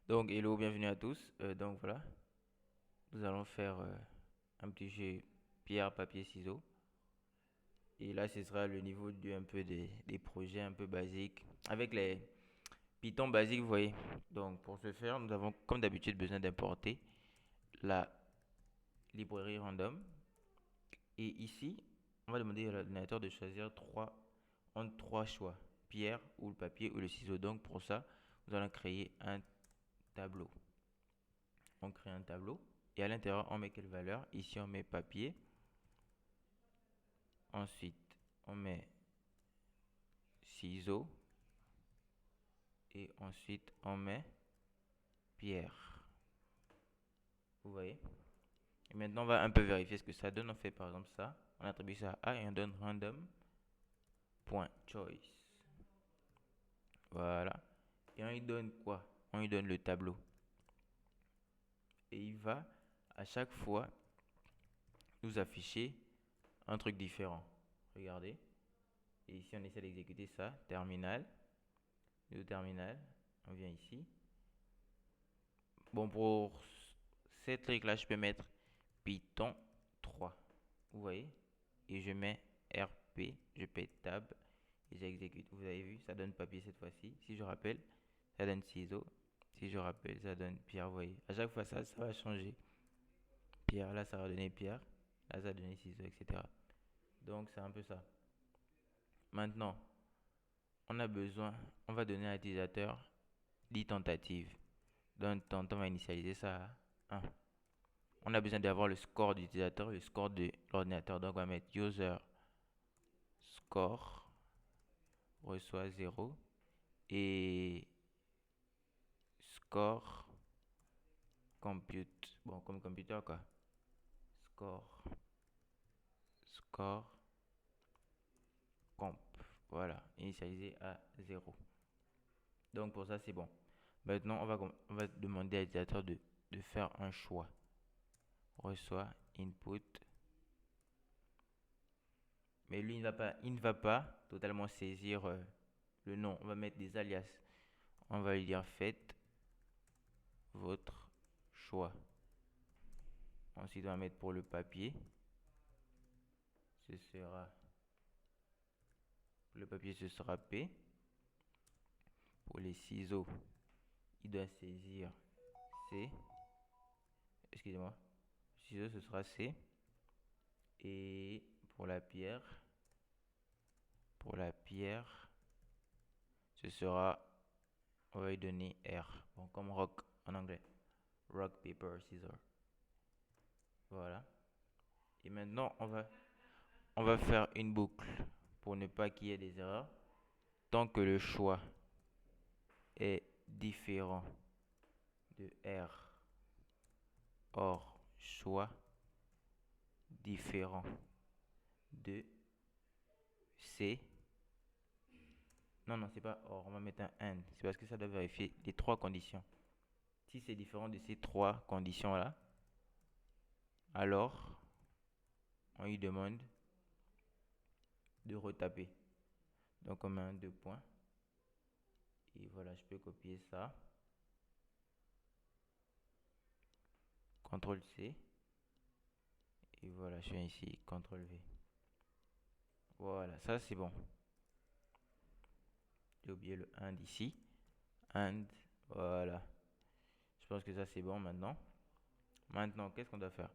Donc, hello, bienvenue à tous. Donc voilà, nous allons faire un petit jeu pierre, papier, ciseaux. Et là, ce sera le niveau un peu des projets un peu basiques avec les Python basiques, vous voyez. Donc, pour ce faire, nous avons comme d'habitude besoin d'importer la librairie random. Et ici, on va demander à l'ordinateur de choisir entre trois choix, pierre ou le papier ou le ciseau. Donc, pour ça, nous allons créer un tableau. On crée un tableau et à l'intérieur on met quelle valeur? Ici on met papier, ensuite on met ciseaux et ensuite on met pierre. Vous voyez? Et maintenant on va un peu vérifier ce que ça donne. On fait par exemple ça, on attribue ça à A et on donne random.choice. Voilà. Et on lui donne quoi? On lui donne le tableau. Et il va à chaque fois nous afficher un truc différent. Regardez. Et ici on essaie d'exécuter ça, terminal. Le terminal, on vient ici. Bon, pour cette règle-là, je peux mettre Python 3. Vous voyez? Et je mets RP, je paie tab et j'exécute. Vous avez vu, ça donne papier cette fois-ci. Si je rappelle, ça donne ciseaux. Si je rappelle, ça donne pierre. Vous voyez? À chaque fois, ça va changer. Pierre, là, ça va donner pierre. Là, ça va donner ciseaux, etc. Donc, c'est un peu ça. Maintenant, on va donner à l'utilisateur 10 tentatives. Donc, on va initialiser ça à 1. On a besoin d'avoir le score d'utilisateur, le score de l'ordinateur. Donc, on va mettre user score reçoit 0 et score compute. Bon, comme computer, quoi. Score, score comp. Voilà, initialisé à 0. Donc, pour ça, c'est bon. Maintenant, on va demander à l'utilisateur de faire un choix. Reçoit input. Mais lui, il ne va pas totalement saisir le nom. On va mettre des alias. On va lui dire faites votre choix. Ensuite, on va mettre pour le papier. Ce sera Pour le papier, ce sera P. Pour les ciseaux, il doit saisir C. Excusez-moi. Ciseaux, ce sera C. Et pour la pierre, ce sera, on va lui donner R. Bon, comme rock en anglais. Rock, paper, scissors. Voilà. Et maintenant, on va faire une boucle pour ne pas qu'il y ait des erreurs. Tant que le choix est différent de R, or choix différent de C. Non, non, c'est pas or, on va mettre un AND. C'est parce que ça doit vérifier les trois conditions. Si c'est différent de ces trois conditions-là, alors on lui demande de retaper. Donc on met un deux points. Et voilà, je peux copier ça. CTRL C. Et voilà, je viens ici, CTRL V. Voilà, ça c'est bon. J'ai oublié le AND ici. AND, voilà. Je pense que ça c'est bon maintenant. Maintenant, qu'est-ce qu'on doit faire?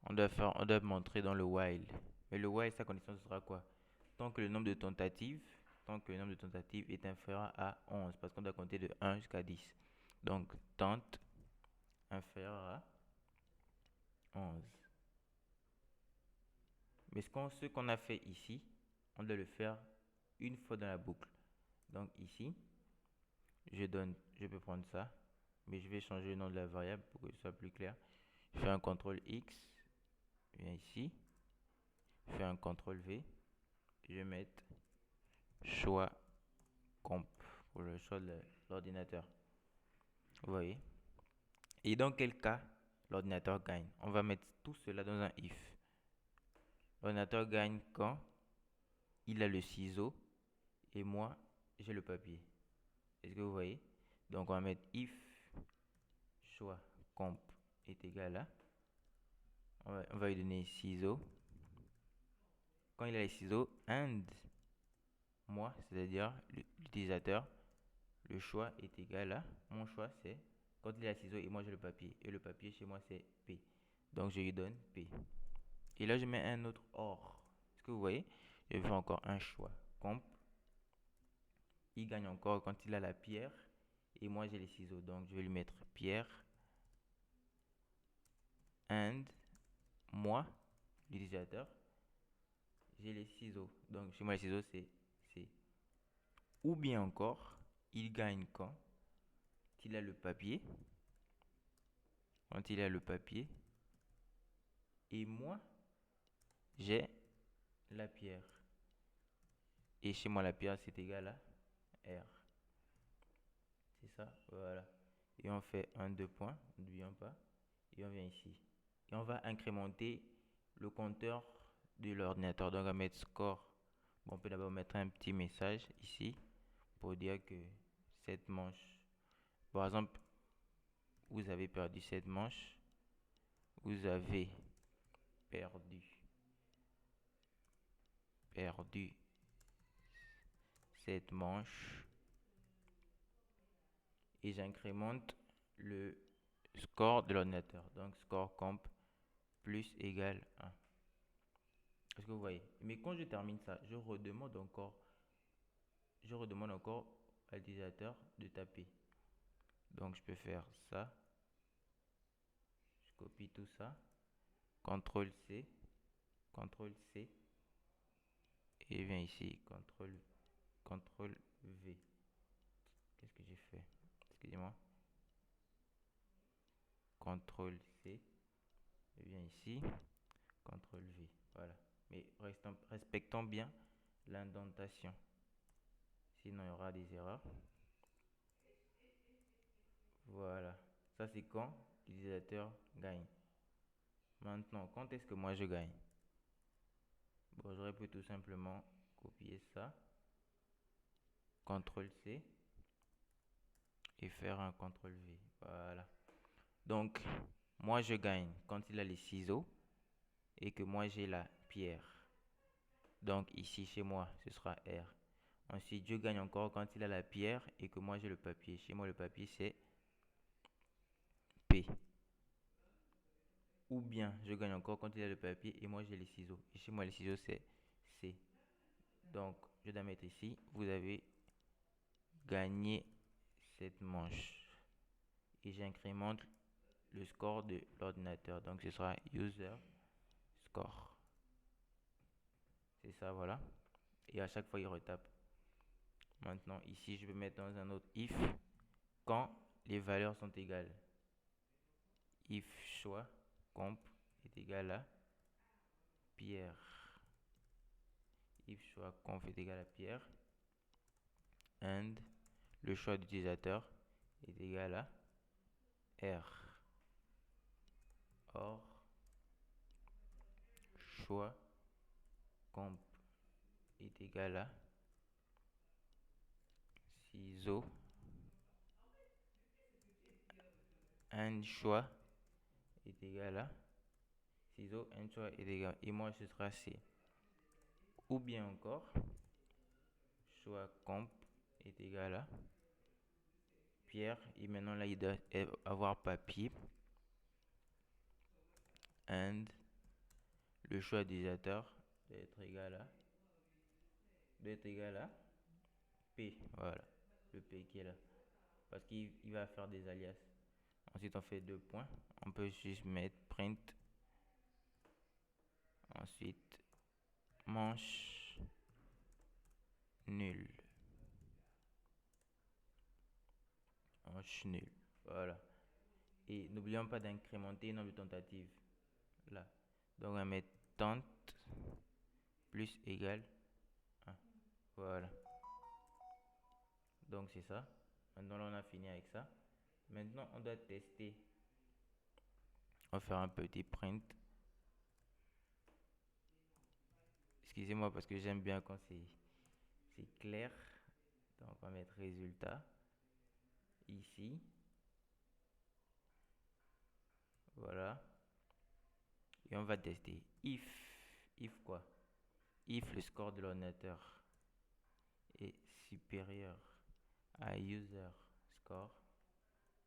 On doit montrer dans le while. Mais le while, sa condition ce sera quoi? Tant que le nombre de tentatives, tant que le nombre de tentatives est inférieur à 11, parce qu'on doit compter de 1 jusqu'à 10. Donc, tente inférieur à 11. Mais ce qu'on a fait ici, on doit le faire une fois dans la boucle. Donc ici, je peux prendre ça, mais je vais changer le nom de la variable pour que ce soit plus clair. Je fais un CTRL X, je viens ici, je fais un CTRL V, je vais mettre choix comp pour le choix de l'ordinateur. Vous voyez? Et dans quel cas l'ordinateur gagne? On va mettre tout cela dans un if. L'ordinateur gagne quand il a le ciseau et moi j'ai le papier. Est-ce que vous voyez? Donc on va mettre if choix comp est égal à, on va lui donner ciseaux. Quand il a les ciseaux, and moi, c'est-à-dire l'utilisateur, le choix est égal à, mon choix c'est, quand il a les ciseaux et moi j'ai le papier, et le papier chez moi c'est P. Donc je lui donne P. Et là je mets un autre OR. Est-ce que vous voyez? Je fais encore un choix comp. Il gagne encore quand il a la pierre et moi j'ai les ciseaux. Donc je vais lui mettre pierre and moi, l'utilisateur, j'ai les ciseaux. Donc chez moi les ciseaux c'est C. Ou bien encore, il gagne quand il a le papier. Quand il a le papier. Et moi, j'ai la pierre. Et chez moi la pierre c'est égal à R. C'est ça, voilà. Et on fait un, deux points, n'oublions pas. Et on vient ici. Et on va incrémenter le compteur de l'ordinateur. Donc on va mettre score. Bon, on peut d'abord mettre un petit message ici pour dire que cette manche, par exemple, vous avez perdu cette manche. Vous avez perdu cette manche. Et j'incrémente le score de l'ordinateur. Donc score comp plus égal 1. Est-ce que vous voyez? Mais quand je termine ça, je redemande encore à l'utilisateur de taper. Donc je peux faire ça. Je copie tout ça. CTRL C. CTRL C. Et je viens ici. CTRL V. Qu'est-ce que j'ai fait? Excusez-moi. CTRL C. Je viens ici. CTRL V. Voilà. Mais respectons bien l'indentation. Sinon, il y aura des erreurs. Voilà. Ça, c'est quand l'utilisateur gagne. Maintenant, quand est-ce que moi je gagne? Bon, j'aurais pu tout simplement copier ça. CTRL C. Et faire un CTRL V. Voilà. Donc, moi je gagne quand il a les ciseaux et que moi j'ai la pierre. Donc ici chez moi, ce sera R. Ensuite, je gagne encore quand il a la pierre et que moi j'ai le papier. Chez moi, le papier c'est P. Ou bien, je gagne encore quand il a le papier et moi j'ai les ciseaux. Et chez moi, les ciseaux c'est C. Donc, je dois mettre ici, vous avez gagné cette manche. Et j'incrémente le score de l'ordinateur. Donc, ce sera user score. C'est ça, voilà. Et à chaque fois, il retape. Maintenant, ici, je vais mettre dans un autre if quand les valeurs sont égales. If choix comp est égal à Pierre. If choix conf est égal à Pierre. And le choix d'utilisateur est égal à R. Or, choix comp est égal à ciseaux. And choix est égal à ciseaux. And choix est égal. Et moi, ce sera C. Ou bien encore, choix comp est égal à Pierre. Et maintenant, là, il doit avoir papier. And le choix d'utilisateur doit être égal à P. Voilà, le P qui est là. Parce qu'il va faire des alias. Ensuite, on fait deux points. On peut juste mettre print. Ensuite, manche nul. Manche nul. Voilà. Et n'oublions pas d'incrémenter le nombre de tentatives. Là. Donc, on va mettre tente plus égal 1. Voilà. Donc, c'est ça. Maintenant, là, on a fini avec ça. Maintenant, on doit tester. On va faire un petit print. Excusez-moi parce que j'aime bien quand c'est clair. Donc, on va mettre résultat. Ici. Voilà. Et on va tester. If quoi? If le score de l'ordinateur est supérieur à user score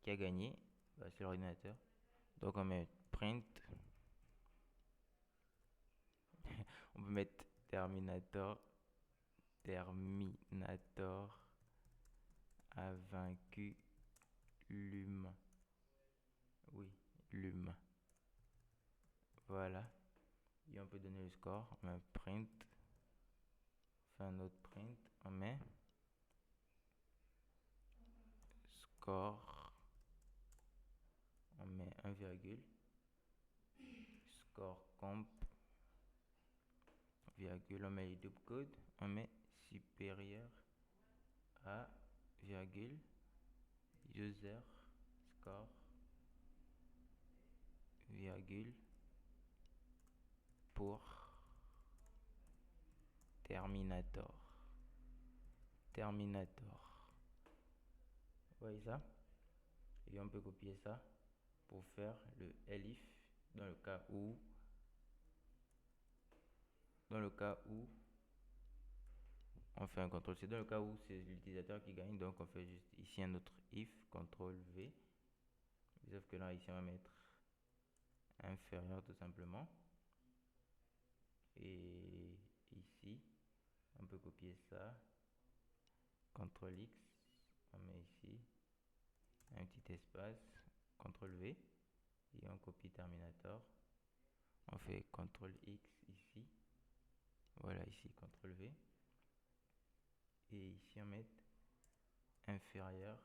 qui a gagné, bah, c'est l'ordinateur. Donc on met print. On peut mettre Terminator a vaincu l'humain. Oui, l'humain. Voilà. Et on peut donner le score. On met print. On fait un autre print. On met score. On met 1 virgule. Score comp. Virgule. On met les double codes. On met supérieur à virgule user score virgule pour Terminator. Vous voyez ça? Et on peut copier ça pour faire le elif dans le cas où on fait un contrôle C, dans le cas où c'est l'utilisateur qui gagne, donc on fait juste ici un autre if, contrôle V, sauf que là ici on va mettre inférieur tout simplement, et ici on peut copier ça, contrôle X, on met ici un petit espace, contrôle V, et on copie Terminator, on fait contrôle X ici, voilà ici contrôle V, et ici on met inférieur